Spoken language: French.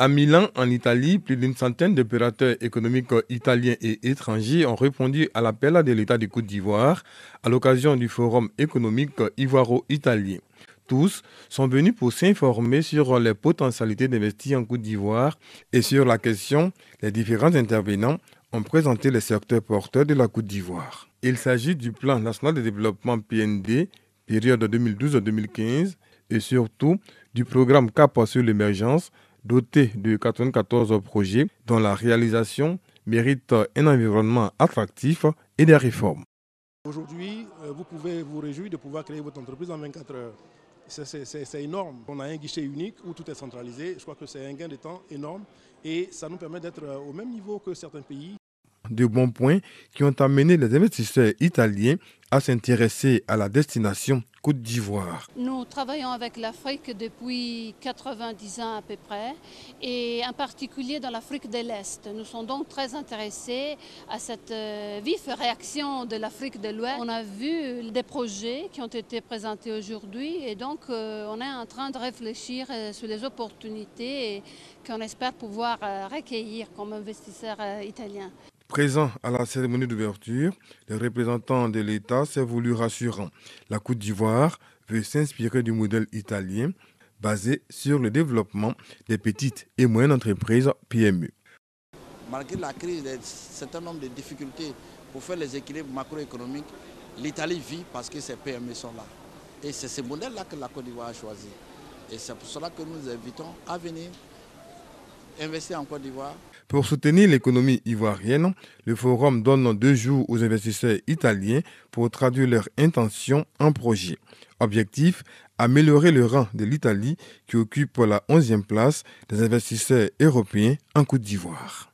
À Milan, en Italie, plus d'une centaine d'opérateurs économiques italiens et étrangers ont répondu à l'appel de l'État de Côte d'Ivoire à l'occasion du Forum économique ivoiro-italien. Tous sont venus pour s'informer sur les potentialités d'investir en Côte d'Ivoire et sur la question, les différents intervenants ont présenté les secteurs porteurs de la Côte d'Ivoire. Il s'agit du plan national de développement PND, période 2012-2015, et surtout du programme Cap sur l'émergence, doté de 94 projets dont la réalisation mérite un environnement attractif et des réformes. Aujourd'hui, vous pouvez vous réjouir de pouvoir créer votre entreprise en 24 heures. C'est énorme. On a un guichet unique où tout est centralisé. Je crois que c'est un gain de temps énorme et ça nous permet d'être au même niveau que certains pays. De bons points qui ont amené les investisseurs italiens à s'intéresser à la destination Côte d'Ivoire. Nous travaillons avec l'Afrique depuis 90 ans à peu près, et en particulier dans l'Afrique de l'Est. Nous sommes donc très intéressés à cette vive réaction de l'Afrique de l'Ouest. On a vu des projets qui ont été présentés aujourd'hui et donc on est en train de réfléchir sur les opportunités qu'on espère pouvoir recueillir comme investisseurs italiens. Présent à la cérémonie d'ouverture, le représentant de l'État s'est voulu rassurant. La Côte d'Ivoire veut s'inspirer du modèle italien basé sur le développement des petites et moyennes entreprises PME. Malgré la crise et un certain nombre de difficultés pour faire les équilibres macroéconomiques, l'Italie vit parce que ses PME sont là. Et c'est ce modèle-là que la Côte d'Ivoire a choisi. Et c'est pour cela que nous invitons à venir investir en Côte d'Ivoire. Pour soutenir l'économie ivoirienne, le forum donne 2 jours aux investisseurs italiens pour traduire leurs intentions en projet. Objectif, améliorer le rang de l'Italie qui occupe la 11e place des investisseurs européens en Côte d'Ivoire.